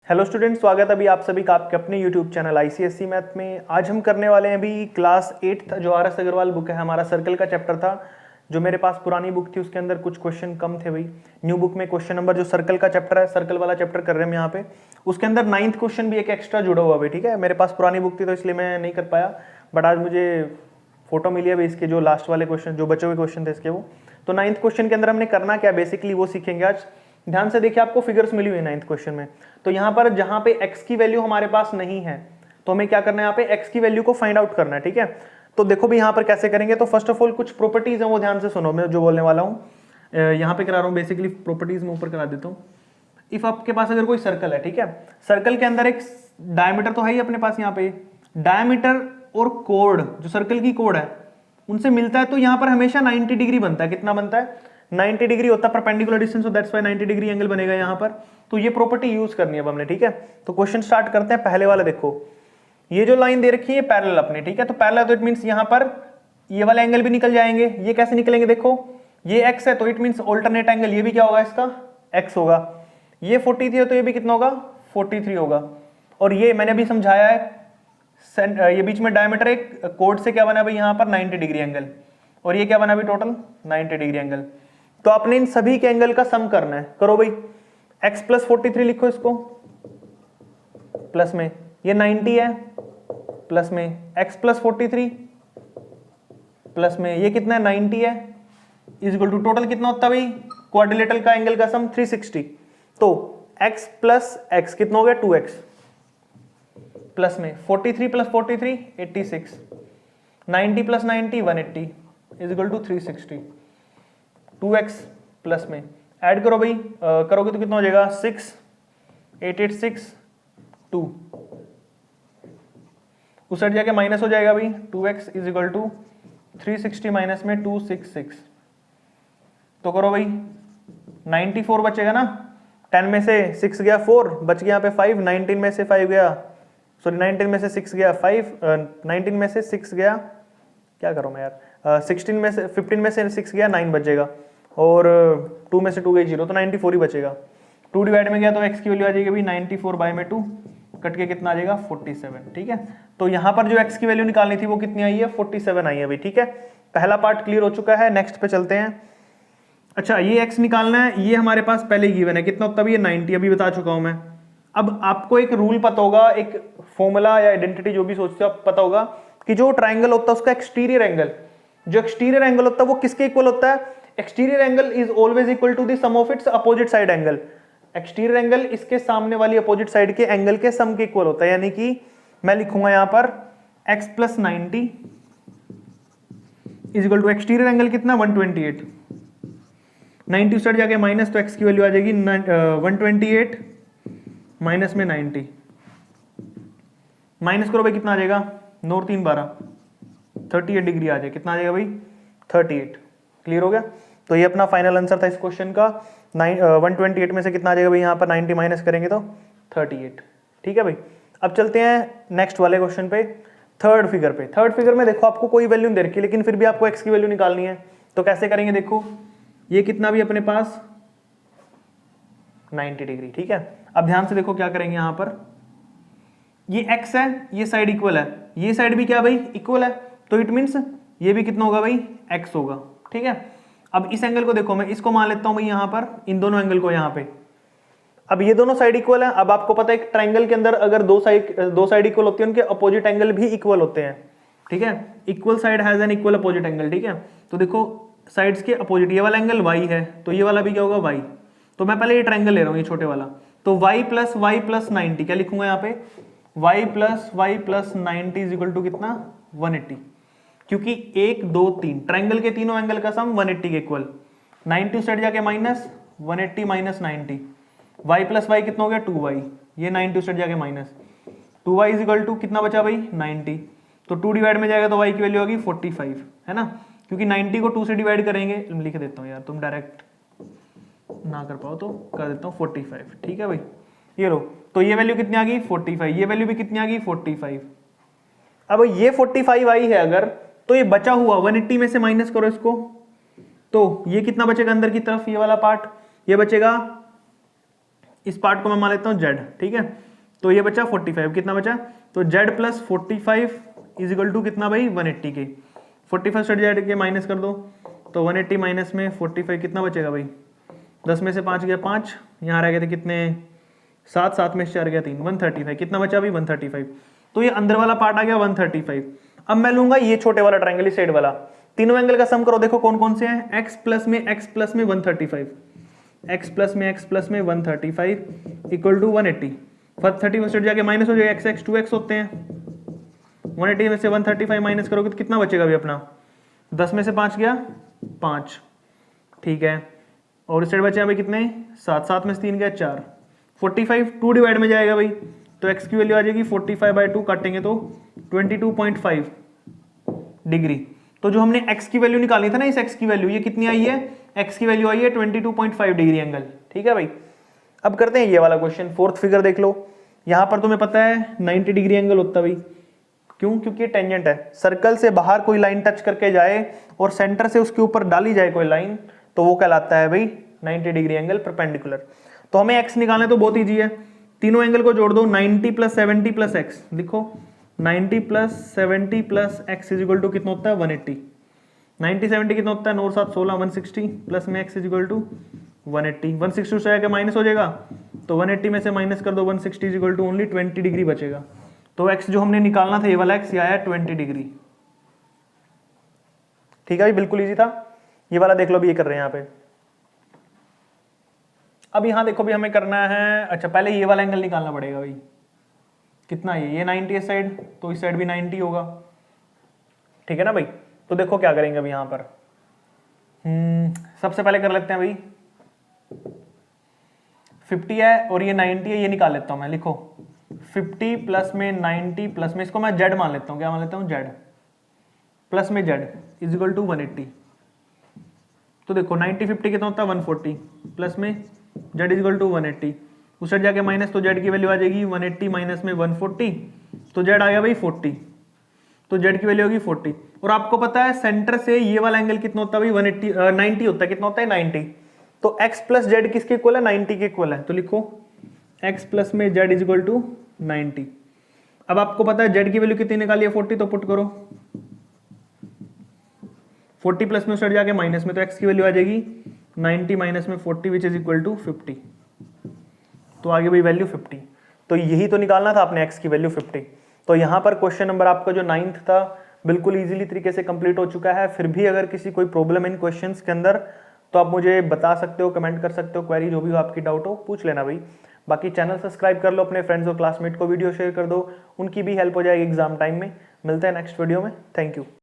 Hello student, स्वागत है अभी आप सभी का आपके अपने यूट्यूब चैनल आईसीएसई मैथ में। आज हम करने वाले हैं अभी क्लास 8 जो आर.एस. अग्रवाल बुक है, हमारा सर्कल का चैप्टर था। जो मेरे पास पुरानी बुक थी उसके अंदर कुछ क्वेश्चन कम थे भाई। न्यू बुक में क्वेश्चन नंबर जो सर्कल का चैप्टर है, सर्कल वाला चैप्टर कर रहे हैं हम यहाँ पे। उसके अंदर 9th क्वेश्चन भी एक एक्स्ट्रा जुड़ा हुआ है, ठीक है। मेरे पास पुरानी बुक थी तो इसलिए मैं नहीं कर पाया, बट आज मुझे फोटो मिली है इसके जो लास्ट वाले क्वेश्चन, जो बचे हुए क्वेश्चन थे इसके वो। तो 9th क्वेश्चन के अंदर हमने करना क्या बेसिकली वो सीखेंगे आज। ध्यान से देखिए, आपको फिगर्स मिली हुई है 9th क्वेश्चन में। तो यहाँ पर जहाँ पे x की वैल्यू हमारे पास नहीं है तो हमें क्या करना है, यहाँ पे x की वैल्यू को फाइंड आउट करना है, ठीक है। तो देखो भी यहाँ पर कैसे करेंगे। तो फर्स्ट ऑफ ऑल कुछ प्रॉपर्टीज हैं वो ध्यान से सुनो, मैं जो बोलने वाला हूँ यहाँ पे करा रहा हूँ। बेसिकली प्रॉपर्टीज में ऊपर करा देता हूँ। इफ आपके पास अगर कोई सर्कल है, ठीक है, सर्कल के अंदर एक डायमीटर तो है ही अपने पास, यहाँ पे डायमीटर और कोड जो सर्कल की कोड है उनसे मिलता है, तो यहाँ पर हमेशा 90 डिग्री बनता है। कितना बनता है? 90 डिग्री होता है perpendicular distance, so that's why 90 degree angle बनेगा यहाँ पर। तो ये प्रॉपर्टी यूज करनी है अब हमने, ठीक है। तो क्वेश्चन स्टार्ट करते हैं। पहले वाला देखो, ये जो लाइन दे रखी है पैरेलल अपने, ठीक है। तो पैरेलल तो इट मींस यहाँ पर ये वाले एंगल भी निकल जाएंगे। ये कैसे निकलेंगे? देखो ये x है तो इट मींस ऑल्टरनेट एंगल ये भी क्या होगा, इसका x होगा। ये 43 है तो ये भी कितना होगा, 43 होगा। और ये मैंने अभी समझाया है, ये बीच में डायमीटर एक कोड से क्या बना भाई यहाँ पर 90 डिग्री एंगल, और ये क्या बना भाई टोटल 90 डिग्री एंगल। तो आपने इन सभी के एंगल का सम करना है। करो भाई, x प्लस 43 लिखो इसको, प्लस में ये 90 है, प्लस में x प्लस 43 प्लस में ये कितना है 90 है, इज इक्वल टू टोटल कितना होता है भाई क्वाड्रिलेटरल का एंगल का सम 360। तो x प्लस x कितना हो गया 2x, प्लस में 43 plus 43 86, 90 plus 90 180 is equal to 360। 2x plus में ऐड करो भाई, करोगे तो कितना हो जाएगा 6 886 2, उस साइड जाके माइनस हो जाएगा भाई 2x is equal to 360 minus में 266। तो करो भाई 94 बचेगा ना, 10 में से 6 गया 4 बच गया यहाँ पे 5, 19 में से 5 गया, सॉरी 19 में से 6 गया 5, 19 में से 6 गया, क्या करूँ मैं यार, 16 में से 15 में से 6 गया 9 बचेगा, और 2 में से 2 गई 0, तो 94 ही बचेगा। 2 डिवाइड में गया तो x की वैल्यू आ जाएगी भाई 94 बाय में 2 कट के कितना आ जाएगा 47, ठीक है। तो यहाँ पर जो x की वैल्यू निकालनी थी वो कितनी आई है 47 आई है भाई, ठीक है। पहला पार्ट क्लियर हो चुका है, नेक्स्ट पे चलते हैं। अच्छा, ये x निकालना है, ये हमारे पास पहले गिवन है, कितना होता है ये 90, अभी बता चुका हूं मैं। अब आपको एक रूल पता होगा, एक फॉर्मूला या आइडेंटिटी जो भी सोचते हो आप, पता होगा कि जो ट्राइंगल होता है उसका एक्सटीरियर एंगल, जो एक्सटीरियर एंगल होता है वो किसके इक्वल होता है? Exterior angle is always equal to the sum of its opposite side angle. Exterior angle इसके सामने वाली अपोजिट साइड के एंगल के सम के इक्वल होता है, यानी कि मैं लिखूंगा यहां पर x plus 90 is equal to exterior angle कितना 128, 90 उस साइड जाके माइनस, तो x की वैल्यू आ जाएगी 128 माइनस में 90, माइनस करो भाई कितना आ जाएगा 9 3 12 38 डिग्री आ जाए, कितना आ जाएगा भाई 38। क्लियर हो गया? तो ये अपना फाइनल आंसर था इस क्वेश्चन का। 128 में से कितना आ जाएगा भाई यहाँ पर 90 माइनस करेंगे तो 38, ठीक है भाई। अब चलते हैं नेक्स्ट वाले क्वेश्चन पे, थर्ड फिगर पे। थर्ड फिगर में देखो आपको कोई वैल्यू नहीं दे रखी, लेकिन फिर भी आपको x की वैल्यू निकालनी है। तो कैसे करेंगे? देखो ये कितना भी अपने पास 90 डिग्री, ठीक है। अब ध्यान से देखो क्या करेंगे यहाँ पर, ये x है, ये साइड इक्वल है, ये साइड भी क्या भाई इक्वल है, तो इट मीन्स ये भी कितना होगा भाई x होगा, ठीक है। अब इस एंगल को देखो, मैं इसको मान लेता हूं भाई यहाँ पर, इन दोनों एंगल को यहाँ पे। अब ये दोनों साइड इक्वल है। अब आपको पता है एक ट्राइंगल के अंदर अगर दो साइड इक्वल होती है, उनके अपोजिट एंगल भी इक्वल होते हैं, ठीक है। Equal side has an equal opposite angle, ठीक है। तो देखो साइड्स के अपोजिट, ये वाला एंगल y है तो ये वाला भी क्या होगा y। तो मैं पहले ये ट्राइंगल ले रहा हूँ, ये छोटे वाला, तो y प्लस 90, क्या लिखूंगा यहाँ पे y plus 90 is equal to कितना 180, क्योंकि 1 2 3 ट्राइंगल के तीनों एंगल का सम 180 के इक्वल, 90 साइड जाके minus 180 minus 90, y plus y कितना हो गया 2y, ये 90 साइड जाके minus 2y is equal to कितना बचा भाई 90, तो 2 डिवाइड में जाएगा तो y की वैल्यू होगी 45, है ना, क्योंकि 90 को 2 से डिवाइड करेंगे, लिख देता हूँ यार, तुम डायरेक्ट ना कर पाओ तो कर देता हूँ 45, ठीक है भाई। ये लो, तो ये वैल्यू कितनी आ गई 45, ये वैल्यू भी कितनी आ गई 45। अब ये 45 आई है अगर, तो ये बचा हुआ 180 में से माइनस करो इसको, तो ये कितना बचेगा अंदर की तरफ, ये वाला पार्ट, ये बचेगा इस पार्ट को मैं मान लेता हूँ z, ठीक है। तो ये बचा 45, कितना बचा, तो z plus 45 is equal to कितना भाई 180 के, 45 से z के माइनस कर दो, तो 180 माइनस में 45 कितना बचेगा भाई, 10 में से 5 गया 5, यहाँ रह गए थे कितने 7, 7 में से 4 गया 3, 135, कितना बचा भाई 135। तो ये अंदर वाला पार्ट आ गया 135। अब मैं लूंगा ये छोटे वाला ट्रायंगल, इस साइड वाला, तीनों एंगल का सम करो, देखो कौन कौन से हैं, x प्लस में 135, x प्लस में 135 इक्वल टू 180, 30 जाके माइनस हो जाएगा, x 2x होते हैं, 180 में से 135 माइनस करोगे तो कितना बचेगा भी अपना, 10 में से 5 गया 5, ठीक है। और इस साइड बचे भाई कितने 7, 7 में से 3 गया 4, 45 2 डिवाइड में जाएगा भाई, तो x की वैल्यू आ जाएगी 45/2, काटेंगे तो 22.5 डिग्री। तो जो हमने x की वैल्यू निकाली था ना, इस x की वैल्यू ये कितनी आई है, x की वैल्यू आई है 22.5 डिग्री एंगल, ठीक है भाई। अब करते हैं ये वाला क्वेश्चन, फोर्थ फिगर देख लो, यहाँ पर तुम्हें पता है 90 डिग्री एंगल होता है भाई, क्यों, क्योंकि टेंजेंट है, सर्कल से बाहर कोई लाइन टच करके जाए और सेंटर से उसके ऊपर डाली जाए कोई लाइन, तो वो कहलाता है भाई 90 डिग्री एंगल परपेंडिकुलर। तो हमें x निकालना है तो बहुत ईजी है, तीनों एंगल को जोड़ दो, 90 प्लस 70 प्लस एक्स, देखो 90 plus 70 plus X is equal to कितना होता है 180, 90 70 कितना होता है 9 7 16 160 प्लस में एक्स इज इक्वल टू 180, 160 से आके माइनस हो जाएगा, तो 180 में से माइनस कर दो 160 is equal to only 20 degree बचेगा। तो x जो हमने निकालना था ये वाला x, ये आया 20 डिग्री, ठीक है भाई, बिल्कुल इजी था। ये वाला देख लो भी, ये कर रहे हैं यहाँ पे। अब यहाँ देखो भी हमें करना है, अच्छा पहले ये वाला एंगल निकालना पड़ेगा भाई, कितना ये 90 इस साइड, तो इस साइड भी 90 होगा, ठीक है ना भाई। तो देखो क्या करेंगे अभी यहाँ पर, सबसे पहले कर लेते हैं भाई 50 है और ये 90 है, ये निकाल लेता हूँ मैं, लिखो 50 प्लस में 90 प्लस में, इसको मैं z मान लेता हूँ, क्या मान लेता हूँ z, प्लस में z इज इक्वल टू 180। तो देखो 90 50 कितना होता है 140, प्लस में z इज इक्वल टू 180, उस साइड जाके माइनस, तो z की वैल्यू आ जाएगी 180 माइनस में 140, तो z आ गया भाई 40, तो z की वैल्यू होगी 40। और आपको पता है सेंटर से ये वाला एंगल कितना होता है भाई 90 होता है, कितना होता है 90, तो x प्लस z किसके इक्वल है 90 के इक्वल है, तो लिखो x प्लस में z इज इक्वल टू 90। अब आपको पता है z की वैल्यू कितनी निकाली है 40, तो पुट करो 40 प्लस में उस जाके माइनस में, तो x की वैल्यू आ जाएगी 90 माइनस में 40 विच इज इक्वल टू 50, तो आगे भाई वैल्यू 50। तो यही तो निकालना था आपने x की वैल्यू 50। तो यहाँ पर क्वेश्चन नंबर आपका जो 9th था बिल्कुल इजीली तरीके से कंप्लीट हो चुका है। फिर भी अगर किसी कोई प्रॉब्लम इन क्वेश्चंस के अंदर, तो आप मुझे बता सकते हो, कमेंट कर सकते हो, क्वेरी जो भी हो आपकी डाउट हो पूछ लेना भाई। बाकी चैनल सब्सक्राइब कर लो, अपने फ्रेंड्स और क्लासमेट को वीडियो शेयर कर दो, उनकी भी हेल्प हो जाएगी एग्जाम टाइम में। मिलते हैं नेक्स्ट वीडियो में, थैंक यू।